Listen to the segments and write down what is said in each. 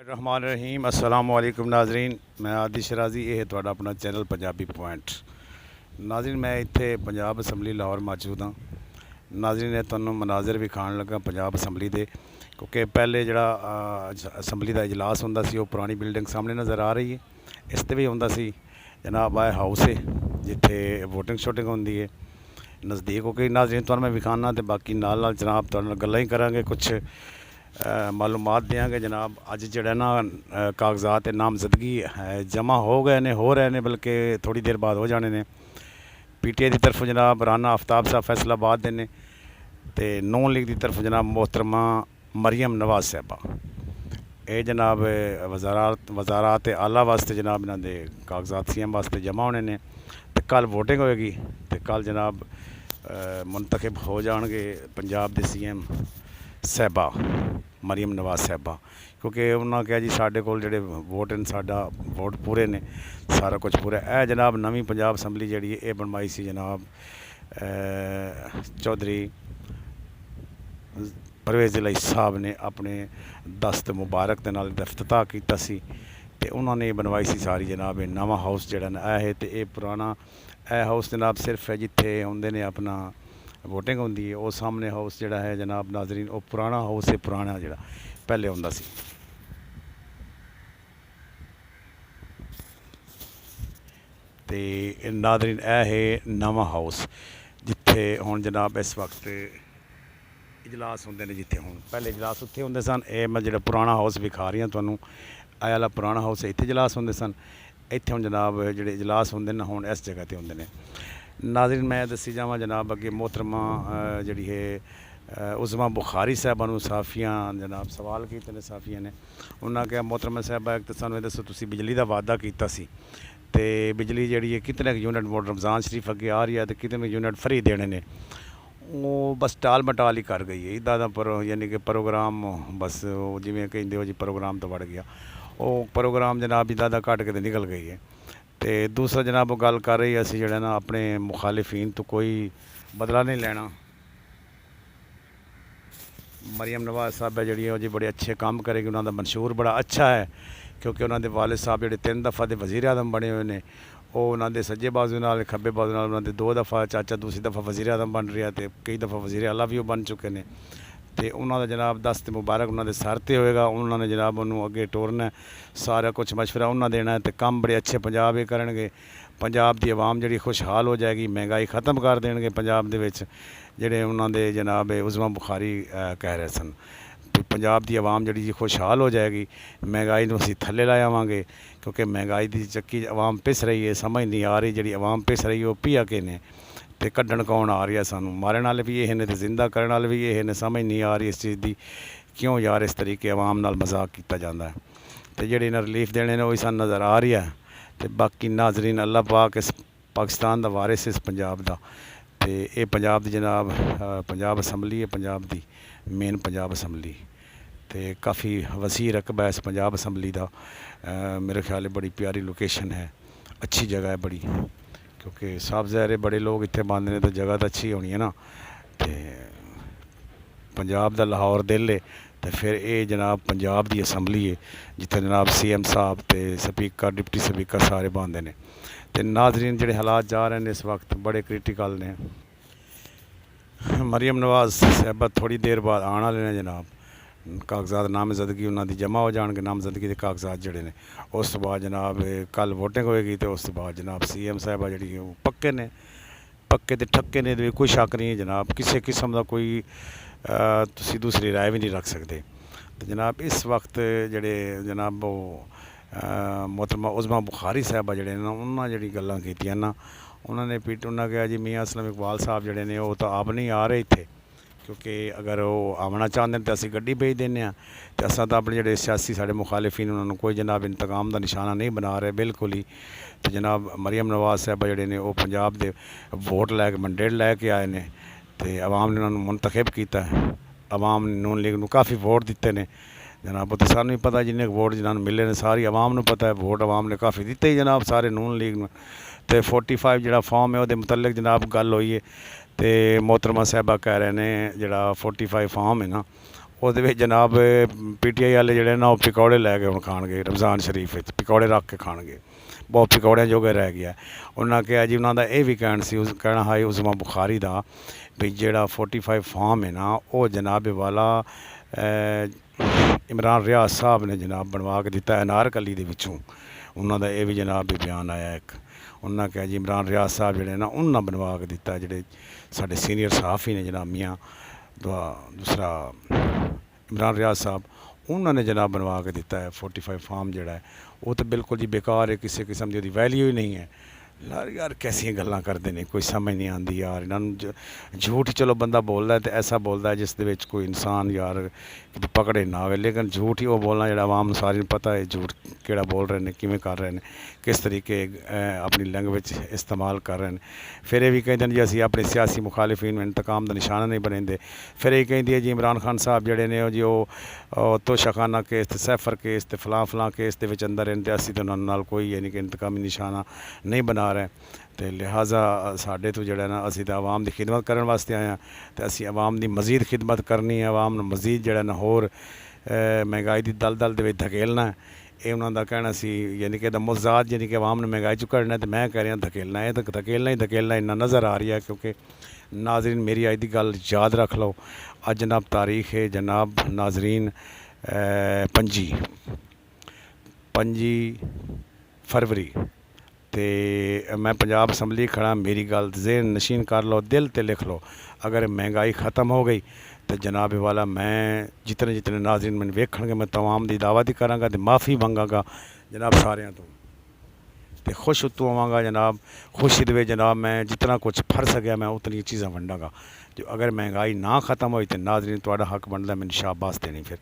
रहमान रहीम अस्सलाम वालेकुम नाजरीन। मैं आदि शराजी, ये है तुहाडा अपना चैनल पंजाबी पॉइंट। नाजरीन मैं इत्थे पंजाब असैम्बली लाहौर मौजूद हाँ। नाजरीन ने तुहानू मनाजर भी खाण लगा पंजाब असैम्बली दे, क्योंकि पहले जिहड़ा असैम्बली का इजलास हुंदा सी वो पुरानी बिल्डिंग सामने नज़र आ रही है। इस ते भी हुंदा सी जनाब आए हाउस है जिथे वोटिंग शोटिंग होंदी है नज़दीक होकर। नाजरीन तुहानू मैं विखाना तो बाकी नाल नाल जनाब तुहाडे नाल गल्लां ही करांगे, कुछ मालूमात देंगे जनाब। अज जड़ा ना कागजात नामजदगी जमा हो गए ने, हो रहे हैं, बल्कि थोड़ी देर बाद हो जाने ने। PTI की तरफ जनाब राना आफ्ताब साहब फैसलाबाद दे ने, ते नून लीग की तरफ जनाब मोहतरमा मरियम नवाज साहबा। ये जनाब वजारात आला वास्ते जनाब इन्हों के कागजात CM वास्ते जमा होने ने। तो कल वोटिंग होएगी, तो कल जनाब मुंतखब हो जाएंगे पंजाब के CM साहबा मरियम नवाज साहबा, क्योंकि उन्होंने कहा जी साढ़े कोल जेडे वोट हैं, साडा वोट पूरे ने, सारा कुछ पूरा है। जनाब नवीं पंजाब असैम्बली जी ये बनवाई सी जनाब चौधरी परवेज़ इलाही साहब ने अपने दस्त मुबारक के नाल इफ्तिताह किया सी, ते उन्होंने बनवाई सी सारी जनाब। नवा हाउस जड़ा है तो ये पुराना हाउस जनाब सिर्फ है जिथे आते ने अपना वोटिंग होंदी है। वो सामने हाउस जड़ा है जनाब नाजरीन वो पुराना हाउस है, पुराना जड़ा पहले होंदा सी। ते नाजरीन है नवा हाउस जिथे हुण जनाब इस वक्त इजलास होंदे ने, जिथे हुण पहले इजलास उत्थे होंदे सन। ये मैं जो पुराना हाउस विखा रही हाँ तुहानू, आह वाला पुराना हाउस है, इत्थे इजलास होंदे सन। इत्थे हुण जनाब जिहड़े इजलास होंदे ने हुण इस जगह ते होंदे ने। नाज़रीन मैं दसी जावां जनाब अगे मोहतरमा जिहड़ी है उज़मा बुखारी साहबा नूं साफियां जनाब सवाल कीते ने, साफियां ने उन्होंने कहा मोहतरमा साहबा एक तो सानूं दसो तुसीं बिजली का वादा कीता सी, ते बिजली जिहड़ी है कितने यूनिट मोड़ रमज़ान शरीफ अगे आ रही है, तो कितने यूनिट फ्री देने ने। वो बस टाल मटाल ही कर गई है इदा पर, यानी कि प्रोग्राम बस जिमें कहिंदे हो जी प्रोग्राम तो बढ़ गया। वो प्रोग्राम जनाब इदा घट के निकल गई है। तो दूसरा जनाब वो गल कर रही है असी जड़ा ना अपने मुखालिफिन तो कोई बदला नहीं लेना। मरियम नवाज साहब है जी जी बड़े अच्छे काम करेगी, उन्होंने मंशूर बड़ा अच्छा है, क्योंकि उन्होंने वालिद साहब जो 3 दफ़ा के वज़ीर आज़म बने हुए हैं। वो उन्होंने सज्जे बाजू नाल खब्बे बाजू नाल उन्होंने 2 दफ़ा, चाचा दूसरी दफ़ा वज़ीर आज़म बन रहा, तो कई दफ़ा वज़ीर आला भी वो बन चुके हैं। तो उन्होंने जनाब दस्त मुबारक उन्होंने सर ते होएगा, उन्होंने जनाब उन्होंने अगे टोरना, सारा कुछ मशवरा उन्होंने देना है। तो काम बड़े अच्छे पंजाब ये करेंगे, पंजाब की आवाम जी खुशहाल हो जाएगी, महंगाई ख़त्म कर देंगे पंजाब के जेडे उन्होंने जनाब उज़मा बुखारी कह रहे सन। तो पंजाब की आवाम जी खुशहाल हो जाएगी, महंगाई असी थले ला आवांगे, क्योंकि महंगाई की चक्की आवाम पिस रही है, समझ नहीं आ रही जी आवाम पिस रही है वो पिया के ने, तो कड्ढण कौन आ रही है सानू, मारन वाले भी ये ने, तो जिंदा करने वाले भी ये ने। समझ नहीं आ रही इस चीज़ की, क्यों यार इस तरीके आवाम नाल मजाक किया जाता है। तो जेडे इन्हें रिलीफ देने वही सन नज़र आ रही है। तो बाकी नाजरीन अल्लाह पाक इस पाकिस्तान का वारिस इस पंजाब का, तो ये पंजाब की जनाब पंजाब असैम्बली है, पंजाब की मेन पंजाब असैम्बली। तो काफ़ी वसी रकबा है इस पंजाब असैम्बली का। मेरे ख्याल बड़ी प्यारी लोकेशन है, अच्छी जगह है बड़ी, क्योंकि साफ ज़ाहिर है बड़े लोग इतने बंद ने तो जगह तो अच्छी होनी है ना। तो पंजाब का लाहौर दिल है, तो फिर ये जनाब पंजाब की असैम्बली है जिथे जनाब CM साहब तो स्पीकर डिप्टी स्पीकर सारे बंद ने। तो नाजरीन जोड़े हालात जा रहे हैं इस वक्त बड़े क्रिटिकल ने। मरियम नवाज साहबा थोड़ी देर बाद आने वाले ने जनाब, कागजात नामजदगी उन्होंने जमा हो जाएंगे, नामजदगी के कागजात जोड़े ने। उस तो बाद जनाब कल वोटिंग होएगी, तो उस तो बाद जनाब CM साहबा जी पक्के ने, पक्के तो ठक्के ने, तो कोई शक नहीं है जनाब, किसी किस्म का कोई तुसी दूसरी राय भी नहीं रख सकते। तो जनाब इस वक्त जड़े जनाब वो मोहतरमा उज़मा बुखारी साहबा जड़े ना उन्होंने जी गल्लां कीतियां ना, उन्होंने उन्होंने कहा जी मियाँ असलम इकबाल साहब जड़े ने वो तो आप नहीं आ रहे इत्थे, क्योंकि अगर वो आना चाहते हैं तो असी गड्डी भेज दें, तो असा तो अपने जोड़े सियासी साढ़े मुखालिफिन उन्होंने कोई जनाब इंतकाम का निशाना नहीं बना रहे बिल्कुल ही। तो जनाब मरियम नवाज साहबा जड़े ने वो पंजाब के वोट लैके मंडेट लैके आए हैं, तो आवाम ने उन्होंने मुंतखब किया है। आवाम ने नून लीग को काफ़ी वोट दिते हैं जनाब, तो सानू भी पता जिन्हें वोट जिन्होंने मिले ने सारी आवाम को पता है, वोट आवाम ने काफ़ी दिते ही जनाब सारे नून लीग में। तो 45 जो फॉर्म है वो मुतलक जनाब गल हुई है, तो मोहतरमा साहबा कह रहे हैं जोड़ा 45 फॉर्म है ना ਉਹਦੇ ਵਿੱਚ ਜਨਾਬ PTI ਵਾਲੇ ਜਿਹੜੇ ਨਾ ਉਹ ਪਕੌੜੇ ਲੈ ਕੇ ਹੁਣ ਖਾਣਗੇ ਰਮਜ਼ਾਨ ਸ਼ਰੀਫ ਵਿੱਚ ਪਕੌੜੇ ਰੱਖ ਕੇ ਖਾਣਗੇ ਬਹੁਤ ਪਕੌੜਿਆਂ ਜੋਗਾ ਰਹਿ ਗਿਆ ਉਹਨਾਂ ਕਿਹਾ ਜੀ ਉਹਨਾਂ ਦਾ ਇਹ ਵੀ ਕਹਿਣਾ ਹੈ ਉਸਮਾ ਬੁਖਾਰੀ ਦਾ ਵੀ ਜਿਹੜਾ 45 ਫਾਰਮ ਹੈ ਨਾ ਉਹ ਜਨਾਬ ਵਾਲਾ ਇਮਰਾਨ ਰਿਆਜ਼ ਸਾਹਿਬ ਨੇ ਜਨਾਬ ਬਣਵਾ ਕੇ ਦਿੱਤਾ ਅਨਾਰਕਲੀ ਦੇ ਵਿੱਚੋਂ ਉਹਨਾਂ ਦਾ ਇਹ ਵੀ ਜਨਾਬ ਵੀ ਬਿਆਨ ਆਇਆ ਇੱਕ ਉਹਨਾਂ ਕਿਹਾ ਜੀ ਇਮਰਾਨ ਰਿਆਜ਼ ਸਾਹਿਬ ਜਿਹੜੇ ਨਾ ਉਹਨਾਂ ਬਣਵਾ ਕੇ ਦਿੱਤਾ ਜਿਹੜੇ ਸਾਡੇ ਸੀਨੀਅਰ ਸਹਾਫੀ ਨੇ ਜਨਾਬ ਮੀਆਂ ਦੂਸਰਾ ਇਮਰਾਨ ਰਿਆਜ਼ ਸਾਹਿਬ ਉਹਨਾਂ ਨੇ ਜਨਾਬ ਬਣਵਾ ਕੇ ਦਿੱਤਾ ਹੈ 45 ਫਾਰਮ ਜਿਹੜਾ ਹੈ ਉਹ ਤਾਂ ਬਿਲਕੁਲ ਜੀ ਬੇਕਾਰ ਹੈ ਕਿਸੇ ਕਿਸਮ ਦੀ ਉਹਦੀ ਵੈਲਿਊ ਹੀ ਨਹੀਂ ਹੈ ਯਾਰ ਕੈਸੀਆਂ ਗੱਲਾਂ ਕਰਦੇ ਨੇ ਕੋਈ ਸਮਝ ਨਹੀਂ ਆਉਂਦੀ ਯਾਰ ਇਹਨਾਂ ਨੂੰ ਝੂਠ ਚਲੋ ਬੰਦਾ ਬੋਲਦਾ ਤੇ ਐਸਾ ਬੋਲਦਾ ਜਿਸ ਦੇ ਵਿੱਚ ਕੋਈ ਇਨਸਾਨ ਯਾਰ ਕਿਤੇ ਪਕੜੇ ਨਾ ਹੋਵੇ ਲੇਕਿਨ ਝੂਠ ਹੀ ਉਹ ਬੋਲਣਾ ਜਿਹੜਾ ਆਵਾਮ ਨੂੰ ਸਾਰਿਆਂ ਨੂੰ ਪਤਾ ਹੈ ਝੂਠ ਕਿਹੜਾ ਬੋਲ ਰਹੇ ਨੇ ਕਿਵੇਂ ਕਰ ਰਹੇ ਨੇ ਕਿਸ ਤਰੀਕੇ ਆਪਣੀ ਲੈਂਗੁਏਜ ਇਸਤੇਮਾਲ ਕਰ ਰਹੇ ਨੇ ਫਿਰ ਇਹ ਵੀ ਕਹਿੰਦੇ ਨੇ ਜੀ ਅਸੀਂ ਆਪਣੇ ਸਿਆਸੀ ਮੁਖਾਲਿਫੀਨ ਨੂੰ ਇੰਤਕਾਮ ਦਾ ਨਿਸ਼ਾਨਾ ਨਹੀਂ ਬਣਾਉਂਦੇ ਫਿਰ ਇਹ ਕਹਿੰਦੀ ਹੈ ਜੀ ਇਮਰਾਨ ਖਾਨ ਸਾਹਿਬ ਜਿਹੜੇ ਨੇ ਉਹ ਜੀ ਉਹ ਤੋਸ਼ਾਖਾਨਾ ਕੇਸ ਤੇ ਸੈਫਰ ਕੇਸ ਤੇ ਫਲਾਂ ਕੇਸ ਦੇ ਵਿੱਚ ਅੰਦਰ ਰਹਿੰਦੇ ਅਸੀਂ ਤਾਂ ਉਹਨਾਂ ਨਾਲ ਕੋਈ ਯਾਨੀ ਕਿ ਇੰਤਕਾਮੀ ਨਿਸ਼ਾਨਾ ਨਹੀਂ ਬਣਾ ਰਹੇ ਤੇ ਲਿਹਾਜ਼ਾ ਸਾਡੇ ਤੋਂ ਜਿਹੜਾ ਨਾ ਅਸੀਂ ਤਾਂ ਆਵਾਮ ਦੀ ਖਿਦਮਤ ਕਰਨ ਵਾਸਤੇ ਆਏ ਹਾਂ ਤੇ ਅਸੀਂ ਆਵਾਮ ਦੀ ਮਜ਼ੀਦ ਖਿਦਮਤ ਕਰਨੀ ਹੈ ਆਵਾਮ ਨੂੰ ਮਜ਼ੀਦ ਜਿਹੜਾ ਨਾ ਹੋਰ ਮਹਿੰਗਾਈ ਦੀ ਦਲਦਲ ਦੇ ਵਿੱਚ ਧਕੇਲਣਾ ਇਹ ਉਹਨਾਂ ਦਾ ਕਹਿਣਾ ਸੀ ਯਾਨੀ ਕਿ ਇਹਦਾ ਮੁਜ਼ਾਦ ਯਾਨੀ ਕਿ ਆਵਾਮ ਨੂੰ ਮਹਿੰਗਾਈ 'ਚੋਂ ਕੱਢਣਾ ਤੇ ਮੈਂ ਕਹਿ ਰਿਹਾ ਧਕੇਲਣਾ ਇਹ ਤਾਂ ਧਕੇਲਣਾ ਇੰਨਾ ਨਜ਼ਰ ਆ ਰਹੀ ਹੈ ਕਿਉਂਕਿ ਨਾਜ਼ਰੀਨ ਮੇਰੀ ਅੱਜ ਦੀ ਗੱਲ ਯਾਦ ਰੱਖ ਲਓ ਅੱਜ ਜਨਾਬ ਤਾਰੀਖ ਹੈ ਜਨਾਬ ਨਾਜ਼ਰੀਨ 25 ਫਰਵਰੀ ਤੇ मैं पंजाब असम्बली खड़ा मेरी गल ज़हन नशीन कर लो दिल ते लिख लो अगर महंगाई ख़त्म हो गई तो जनाब वाला मैं जितने नाज़रीन मैंने वेखणगे मैं तमाम दी दावत ही करांगा ते माफ़ी मंगांगा जनाब सारियां तो खुश उत्तों आवांगा जनाब खुशी दे जनाब मैं जितना कुछ फर सकिया मैं उतनी चीज़ां वंडांगा जो अगर महंगाई ना ख़त्म हुई तो नाज़रीन तुहाडा हक बनदा मैंने शाबाश देनी फिर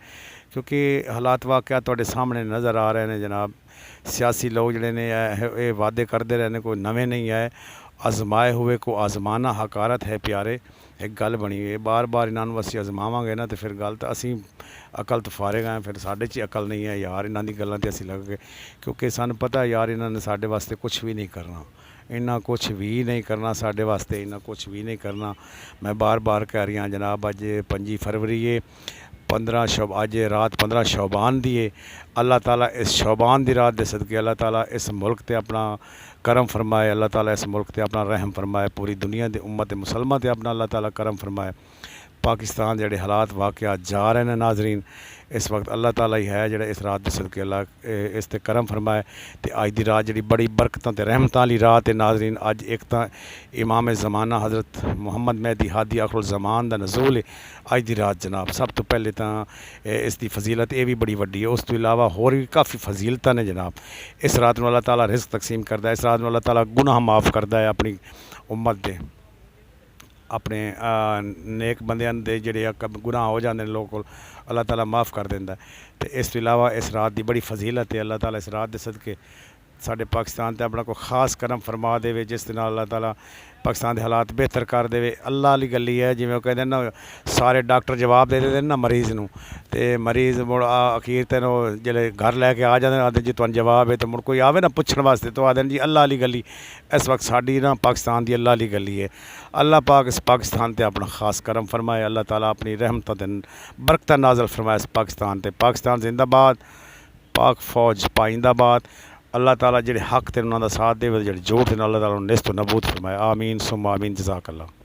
क्योंकि हालात वाक़या तुहाडे सामने नज़र आ रहे हैं जनाब सियासी लोग जिहड़े ने ये वादे करते रहे कोई नवे नहीं आए आजमाए हुए को आजमाना हकारत है प्यारे एक गल बनी है बार बार इन्हों असीं आजमावांगे ना तो फिर गल तो असीं अकल तो फारे गए फिर साढ़े च अकल नहीं है यार इन्हों की गल्लां ते असीं लग गए क्योंकि सानूं पता यार इन्होंने साढ़े वास्ते कुछ भी नहीं करना इन्ना कुछ भी नहीं करना साढ़े वास्ते इन्ना कुछ भी नहीं करना मैं बार बार कह रही हाँ जनाब अज 25 फरवरी है 15 अज रात 15 शौबान दी है अल्लाह ताला इस शौबान दी रात दे सदके अल्लाह ताला इस मुल्क ते अपना करम फरमाए अल्लाह ताला इस मुल्क ते अपना रहम फरमाए पूरी दुनिया दे उम्मत मुसलमान ते अपना अल्लाह ताला करम फरमाए पाकिस्तान जेडे हालात वाक़या जा रहे हैं नाजरीन इस वक्त अल्लाह ताला ही है जेड़ा इस रात दे सदके अल्लाह इस ते करम फरमाए ते अज दी रात जेड़ी बड़ी बरकतां ते रहमतां वाली रात है नाजरीन अज एक तां इमाम ज़माना हज़रत मुहम्मद मेहदी हादी आखिरुल ज़मान दा नज़ूल है अज दी रात जनाब सब तो पहले तां इस दी फजीलत ये भी बड़ी वड्डी है उस तो इलावा होर भी काफ़ी फजीलतां ने जनाब इस रात नूं अल्लाह ताला रिज़्क तकसीम करदा है इस रात नूं अल्लाह ताला गुनाह माफ़ करदा है अपनी उम्मत दे अपने नेक बंदियां दे जेह्ड़े गुनाह हो जाते हैं लोगों को अल्लाह ताला माफ़ कर देंदा तो इस तो इलावा इस रात की बड़ी फजीलत है अल्लाह ताला इस रात के सदके साढ़े पाकिस्तान ते अपना कोई खास करम फरमा दे जिस नाल अल्लाह ताला पाकिस्तान के हालात बेहतर कर दे अल्लाह वाली गल्ली है जिवें कहते ना सारे डॉक्टर जवाब दे देते ना मरीज़ नूं ते मरीज़ मुड़ अखीर ते जिहड़े घर लैके आ जाते आखदे जी तुहानूं जवाब है तो मुड़ कोई आवे ना पुछण वास्ते तो आखदे जी अल्लाह वाली गल्ली इस वक्त साडी ना पाकिस्तान की अल्लाह वाली गल्ली है अल्लाह पाक इस पाकिस्तान ते अपना खास करम फरमाए अल्लाह ताला अपनी रहमतां ते बरकतां नाज़िल फरमाए इस पाकिस्तान जिंदाबाद पाक फौज पाइंदाबाद अल्लाह ताला जेडे हक ते उन्हां दा साथ दे जेडे जोड़ ते अल्लाह ताला निस्त नबूद फरमाए आमीन सुम्मा आमीन जज़ाकल्लाह।